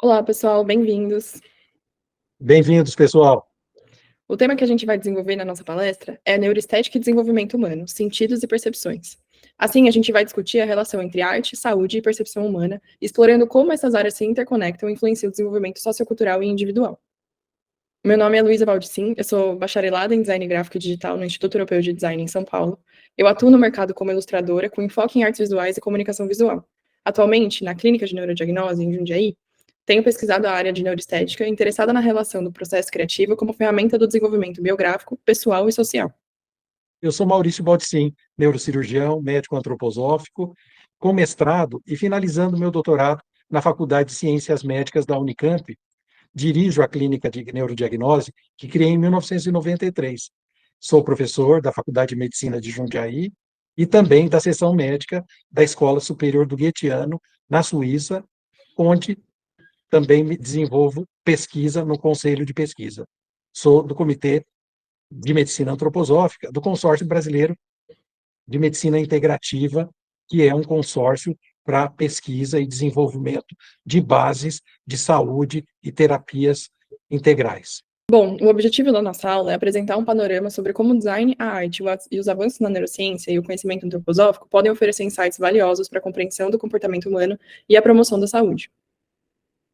Olá, pessoal, bem-vindos. Bem-vindos, pessoal. O tema que a gente vai desenvolver na nossa palestra é neuroestética e desenvolvimento humano, sentidos e percepções. Assim, a gente vai discutir a relação entre arte, saúde e percepção humana, explorando como essas áreas se interconectam e influenciam o desenvolvimento sociocultural e individual. Meu nome é Luísa Baldissim, eu sou bacharelada em Design Gráfico e Digital no Instituto Europeu de Design em São Paulo. Eu atuo no mercado como ilustradora, com enfoque em artes visuais e comunicação visual. Atualmente, na Clínica de Neurodiagnose, em Jundiaí, tenho pesquisado a área de neuroestética, interessada na relação do processo criativo como ferramenta do desenvolvimento biográfico, pessoal e social. Eu sou Maurício Baldissim, neurocirurgião, médico antroposófico, com mestrado e finalizando meu doutorado na Faculdade de Ciências Médicas da Unicamp. Dirijo a clínica de neurodiagnose que criei em 1993. Sou professor da Faculdade de Medicina de Jundiaí e também da seção médica da Escola Superior do Goetheano, na Suíça, onde também me desenvolvo pesquisa no Conselho de Pesquisa. Sou do Comitê de Medicina Antroposófica do Consórcio Brasileiro de Medicina Integrativa, que é um consórcio para pesquisa e desenvolvimento de bases de saúde e terapias integrais. Bom, o objetivo da nossa aula é apresentar um panorama sobre como o design, a arte e os avanços na neurociência e o conhecimento antroposófico podem oferecer insights valiosos para a compreensão do comportamento humano e a promoção da saúde.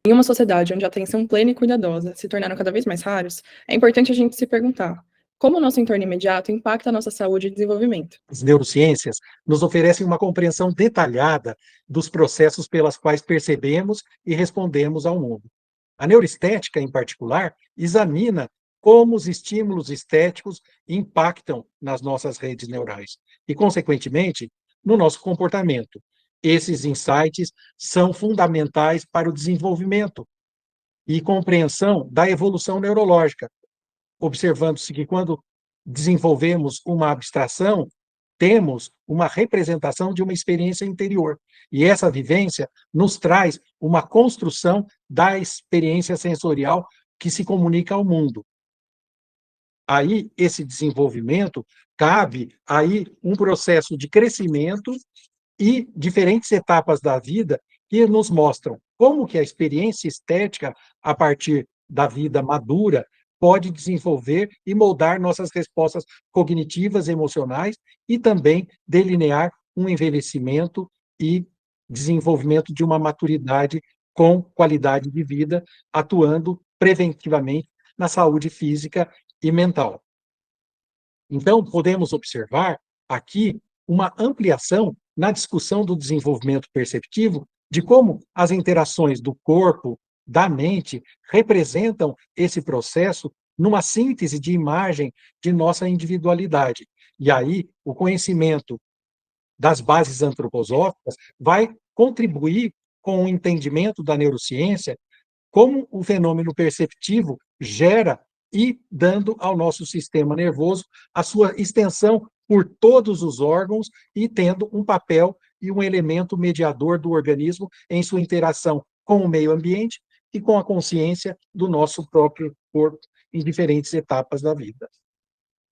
Em uma sociedade onde a atenção plena e cuidadosa se tornaram cada vez mais raros, é importante a gente se perguntar: como o nosso entorno imediato impacta a nossa saúde e desenvolvimento? As neurociências nos oferecem uma compreensão detalhada dos processos pelas quais percebemos e respondemos ao mundo. A neuroestética, em particular, examina como os estímulos estéticos impactam nas nossas redes neurais e, consequentemente, no nosso comportamento. Esses insights são fundamentais para o desenvolvimento e compreensão da evolução neurológica, observando-se que quando desenvolvemos uma abstração, temos uma representação de uma experiência interior. E essa vivência nos traz uma construção da experiência sensorial que se comunica ao mundo. Aí, esse desenvolvimento, cabe aí um processo de crescimento e diferentes etapas da vida que nos mostram como que a experiência estética, a partir da vida madura, pode desenvolver e moldar nossas respostas cognitivas, emocionais e também delinear um envelhecimento e desenvolvimento de uma maturidade com qualidade de vida, atuando preventivamente na saúde física e mental. Então, podemos observar aqui uma ampliação na discussão do desenvolvimento perceptivo, de como as interações do corpo, da mente, representam esse processo numa síntese de imagem de nossa individualidade. E aí, o conhecimento das bases antroposóficas vai contribuir com o entendimento da neurociência, como o fenômeno perceptivo gera e dando ao nosso sistema nervoso a sua extensão por todos os órgãos e tendo um papel e um elemento mediador do organismo em sua interação com o meio ambiente e com a consciência do nosso próprio corpo em diferentes etapas da vida.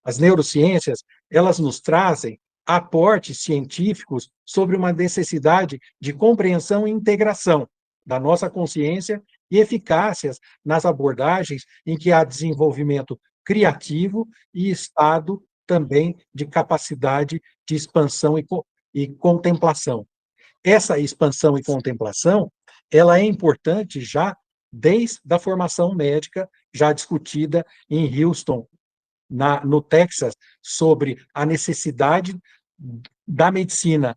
As neurociências, elas nos trazem aportes científicos sobre uma necessidade de compreensão e integração da nossa consciência e eficácias nas abordagens em que há desenvolvimento criativo e estado também de capacidade de expansão e contemplação. Essa expansão e contemplação, ela é importante já desde a formação médica, já discutida em Houston, no Texas, sobre a necessidade da medicina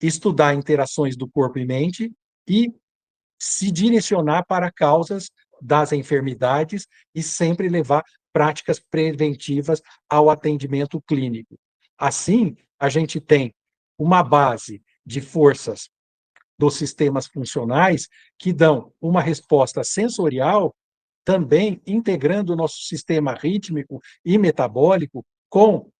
estudar interações do corpo e mente e se direcionar para causas das enfermidades e sempre levar práticas preventivas ao atendimento clínico. Assim, a gente tem uma base de forças dos sistemas funcionais que dão uma resposta sensorial, também integrando o nosso sistema rítmico e metabólico com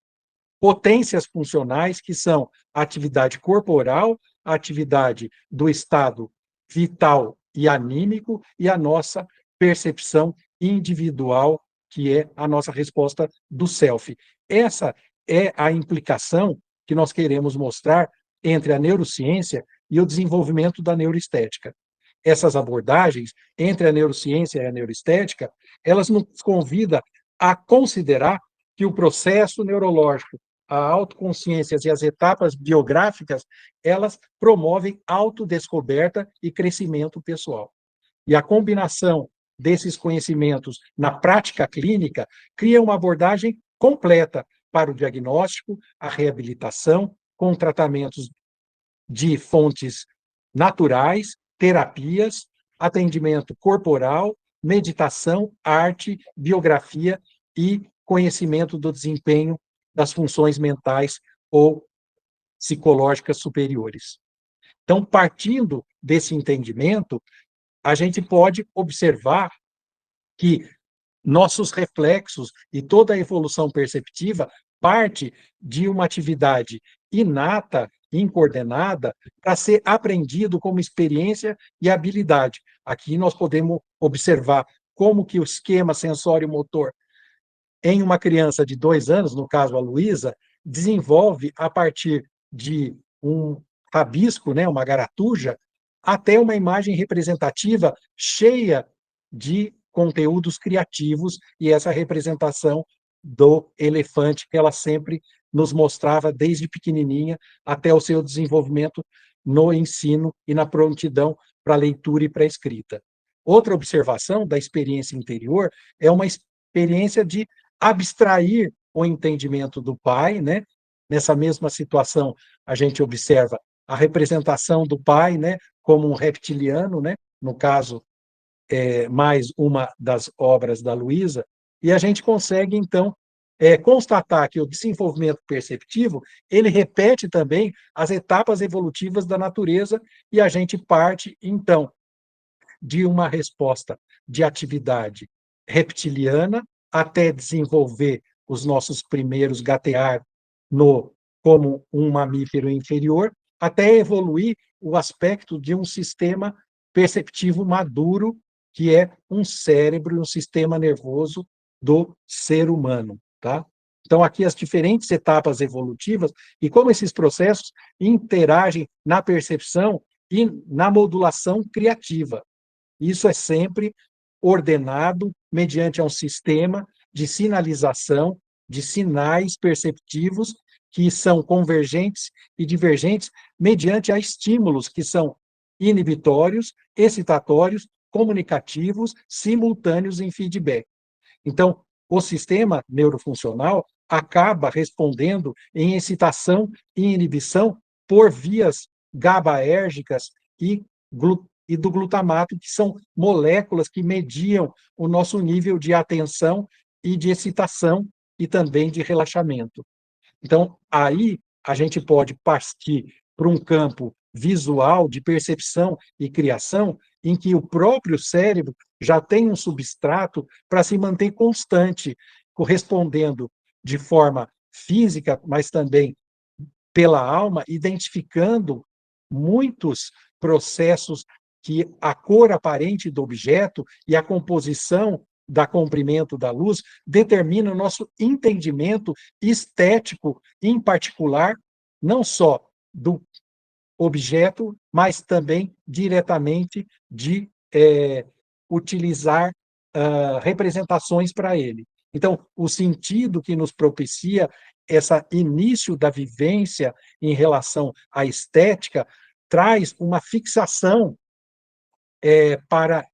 potências funcionais, que são a atividade corporal, a atividade do estado vital e anímico e a nossa percepção individual, que é a nossa resposta do self. Essa é a implicação que nós queremos mostrar entre a neurociência e o desenvolvimento da neuroestética. essas abordagens, entre a neurociência e a neuroestética, elas nos convidam a considerar que o processo neurológico, a autoconsciência e as etapas biográficas, elas promovem autodescoberta e crescimento pessoal. E a combinação desses conhecimentos na prática clínica cria uma abordagem completa para o diagnóstico, a reabilitação, com tratamentos de fontes naturais, terapias, atendimento corporal, meditação, arte, biografia e conhecimento do desempenho das funções mentais ou psicológicas superiores. Então, partindo desse entendimento, a gente pode observar que nossos reflexos e toda a evolução perceptiva parte de uma atividade inata, incoordenada, para ser aprendido como experiência e habilidade. Aqui nós podemos observar como que o esquema sensório-motor em uma criança de 2 anos, no caso a Luísa, desenvolve a partir de um rabisco, né, uma garatuja, até uma imagem representativa cheia de conteúdos criativos, e essa representação do elefante que ela sempre nos mostrava desde pequenininha até o seu desenvolvimento no ensino e na prontidão para leitura e para escrita. Outra observação da experiência interior é uma experiência de abstrair o entendimento do pai, né? Nessa mesma situação, a gente observa a representação do pai, né, como um reptiliano, né? No caso, mais uma das obras da Luísa, e a gente consegue, então, constatar que o desenvolvimento perceptivo, ele repete também as etapas evolutivas da natureza, e a gente parte, então, de uma resposta de atividade reptiliana até desenvolver os nossos primeiros gatear como um mamífero inferior, até evoluir o aspecto de um sistema perceptivo maduro, que é um cérebro e um sistema nervoso do ser humano, tá? Então, aqui as diferentes etapas evolutivas e como esses processos interagem na percepção e na modulação criativa. Isso é sempre ordenado mediante um sistema de sinalização, de sinais perceptivos que são convergentes e divergentes mediante a estímulos que são inibitórios, excitatórios, comunicativos, simultâneos em feedback. Então, o sistema neurofuncional acaba respondendo em excitação e inibição por vias GABAérgicas e do glutamato, que são moléculas que mediam o nosso nível de atenção e de excitação e também de relaxamento. Então, aí a gente pode partir para um campo visual de percepção e criação, em que o próprio cérebro já tem um substrato para se manter constante, correspondendo de forma física, mas também pela alma, identificando muitos processos que a cor aparente do objeto e a composição da comprimento da luz determina o nosso entendimento estético, em particular, não só do objeto, mas também diretamente de utilizar representações para ele. Então, o sentido que nos propicia esse início da vivência em relação à estética traz uma fixação para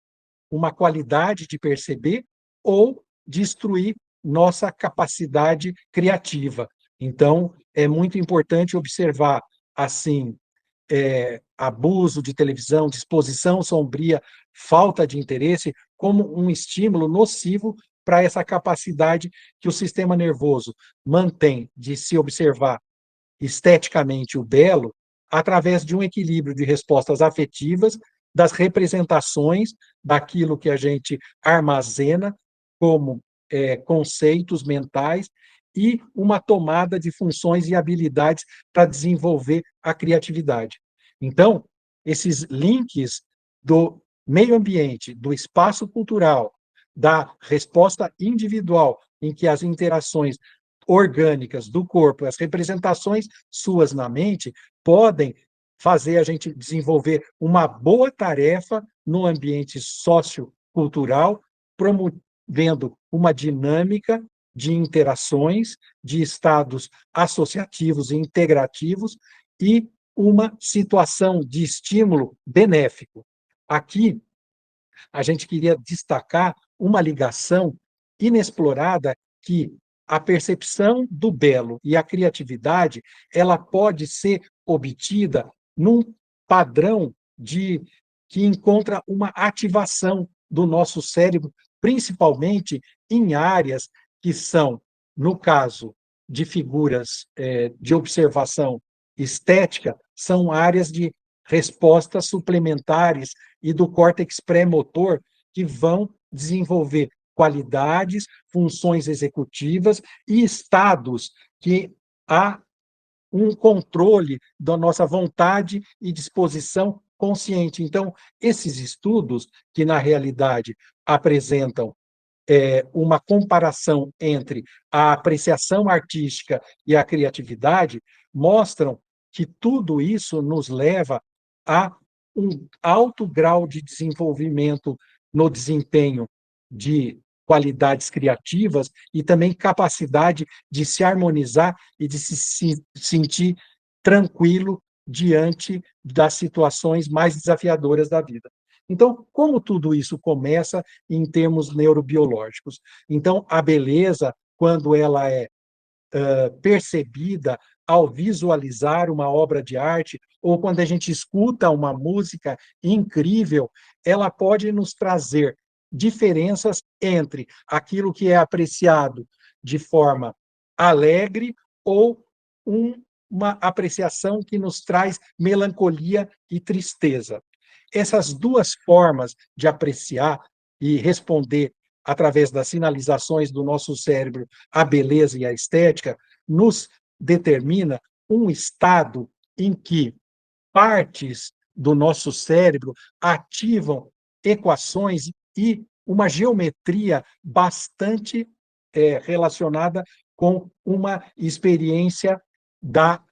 uma qualidade de perceber ou destruir nossa capacidade criativa. Então, é muito importante observar, assim, abuso de televisão, disposição sombria, falta de interesse, como um estímulo nocivo para essa capacidade que o sistema nervoso mantém de se observar esteticamente o belo através de um equilíbrio de respostas afetivas, das representações daquilo que a gente armazena como conceitos mentais e uma tomada de funções e habilidades para desenvolver a criatividade. Então, esses links do meio ambiente, do espaço cultural, da resposta individual, em que as interações orgânicas do corpo, as representações suas na mente, podem fazer a gente desenvolver uma boa tarefa no ambiente sociocultural, promovendo uma dinâmica de interações, de estados associativos e integrativos e uma situação de estímulo benéfico. Aqui, a gente queria destacar uma ligação inexplorada que a percepção do belo e a criatividade, ela pode ser obtida num padrão de que encontra uma ativação do nosso cérebro, principalmente em áreas que são, no caso de figuras de observação estética, são áreas de respostas suplementares e do córtex pré-motor que vão desenvolver qualidades, funções executivas e estados que há um controle da nossa vontade e disposição consciente. Então, esses estudos, que na realidade apresentam uma comparação entre a apreciação artística e a criatividade, mostram que tudo isso nos leva a um alto grau de desenvolvimento no desempenho de qualidades criativas e também capacidade de se harmonizar e de se sentir tranquilo diante das situações mais desafiadoras da vida. Então, como tudo isso começa em termos neurobiológicos? Então, a beleza, quando ela é percebida ao visualizar uma obra de arte ou quando a gente escuta uma música incrível, ela pode nos trazer diferenças entre aquilo que é apreciado de forma alegre ou uma apreciação que nos traz melancolia e tristeza. Essas duas formas de apreciar e responder através das sinalizações do nosso cérebro à beleza e à estética, nos determina um estado em que partes do nosso cérebro ativam equações e uma geometria bastante relacionada com uma experiência da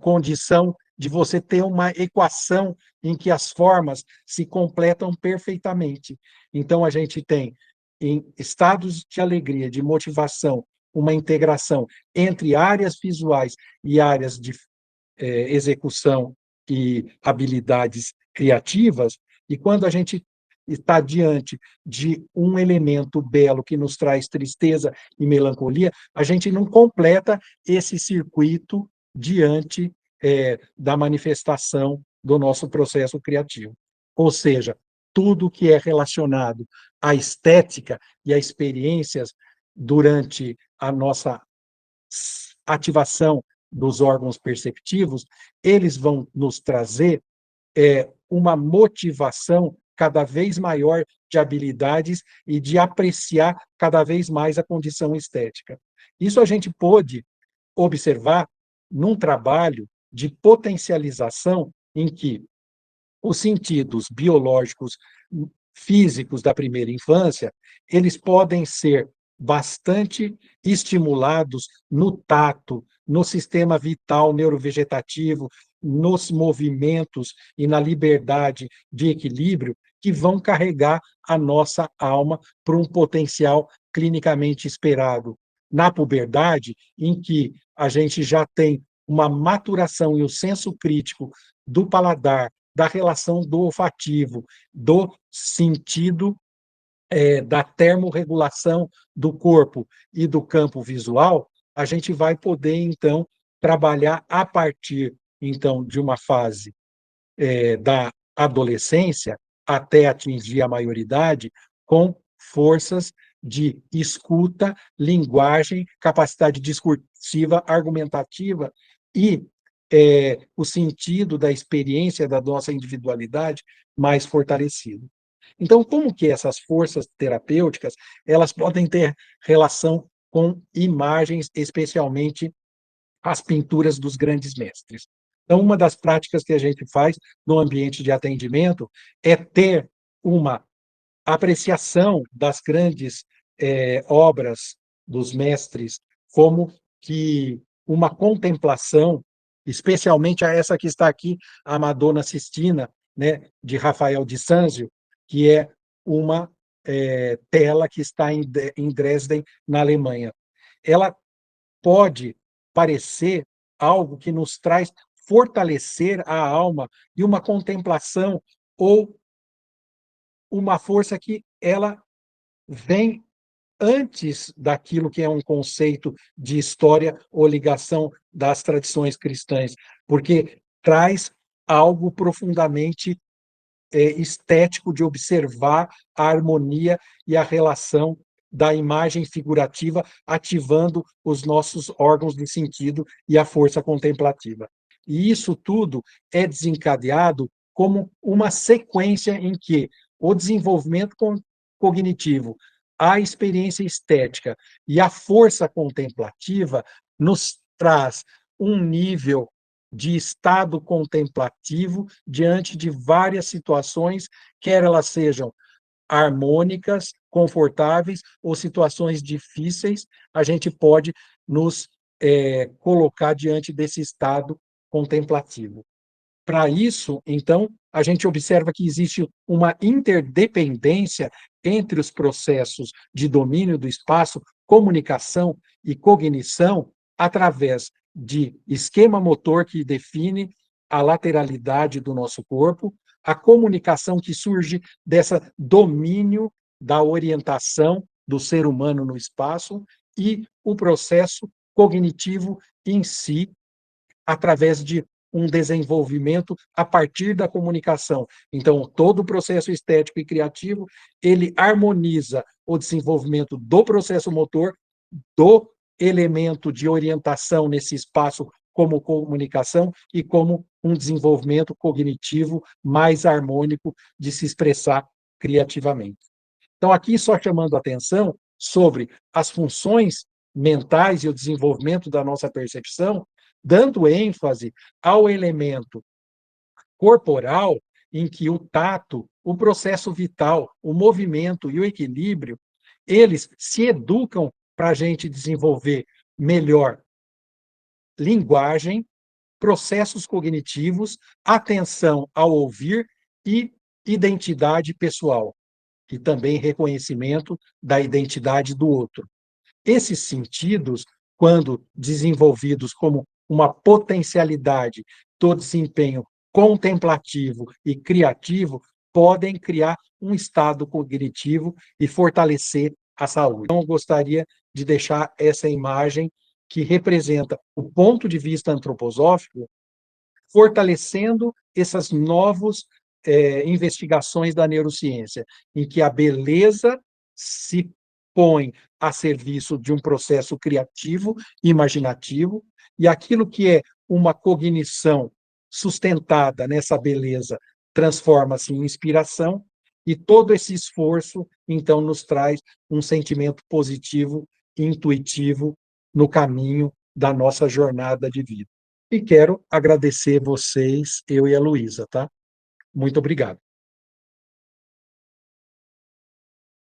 condição de você ter uma equação em que as formas se completam perfeitamente. Então, a gente tem, em estados de alegria, de motivação, uma integração entre áreas visuais e áreas de execução e habilidades criativas, e quando a gente está diante de um elemento belo que nos traz tristeza e melancolia, a gente não completa esse circuito diante da manifestação do nosso processo criativo. Ou seja, tudo que é relacionado à estética e a experiências durante a nossa ativação dos órgãos perceptivos, eles vão nos trazer uma motivação cada vez maior de habilidades e de apreciar cada vez mais a condição estética. Isso a gente pôde observar num trabalho de potencialização em que os sentidos biológicos físicos da primeira infância, eles podem ser bastante estimulados no tato, no sistema vital neurovegetativo, nos movimentos e na liberdade de equilíbrio que vão carregar a nossa alma para um potencial clinicamente esperado. Na puberdade, em que a gente já tem uma maturação e o senso crítico do paladar, da relação do olfativo, do sentido da termorregulação do corpo e do campo visual, a gente vai poder, então, trabalhar a partir, então, de uma fase da adolescência até atingir a maioridade, com forças de escuta, linguagem, capacidade discursiva, argumentativa e o sentido da experiência da nossa individualidade mais fortalecido. Então, como que essas forças terapêuticas, elas podem ter relação com imagens, especialmente as pinturas dos grandes mestres? Então, uma das práticas que a gente faz no ambiente de atendimento é ter uma apreciação das grandes obras dos mestres como que uma contemplação especialmente a essa que está aqui, a Madonna Sistina, né, de Rafael de Sanzio, que é uma tela que está em Dresden, na Alemanha. Ela pode parecer algo que nos traz fortalecer a alma e uma contemplação ou uma força que ela vem antes daquilo que é um conceito de história ou ligação das tradições cristãs, porque traz algo profundamente estético de observar a harmonia e a relação da imagem figurativa ativando os nossos órgãos de sentido e a força contemplativa. E isso tudo é desencadeado como uma sequência em que o desenvolvimento cognitivo, a experiência estética e a força contemplativa nos traz um nível de estado contemplativo diante de várias situações, quer elas sejam harmônicas, confortáveis ou situações difíceis, a gente pode nos colocar diante desse estado contemplativo. Para isso, então, a gente observa que existe uma interdependência entre os processos de domínio do espaço, comunicação e cognição, através de esquema motor que define a lateralidade do nosso corpo, a comunicação que surge dessa domínio da orientação do ser humano no espaço e o processo cognitivo em si, através de um desenvolvimento a partir da comunicação. Então, todo o processo estético e criativo, ele harmoniza o desenvolvimento do processo motor, do elemento de orientação nesse espaço como comunicação e como um desenvolvimento cognitivo mais harmônico de se expressar criativamente. Então, aqui só chamando a atenção sobre as funções mentais e o desenvolvimento da nossa percepção, dando ênfase ao elemento corporal, em que o tato, o processo vital, o movimento e o equilíbrio, eles se educam para a gente desenvolver melhor linguagem, processos cognitivos, atenção ao ouvir e identidade pessoal, e também reconhecimento da identidade do outro. Esses sentidos, quando desenvolvidos como uma potencialidade do desempenho contemplativo e criativo, podem criar um estado cognitivo e fortalecer a saúde. Então, eu gostaria de deixar essa imagem que representa o ponto de vista antroposófico, fortalecendo essas novas investigações da neurociência, em que a beleza se põe a serviço de um processo criativo, imaginativo, e aquilo que é uma cognição sustentada nessa beleza transforma-se em inspiração, e todo esse esforço, então, nos traz um sentimento positivo e intuitivo no caminho da nossa jornada de vida. E quero agradecer vocês, eu e a Luísa, tá? Muito obrigado.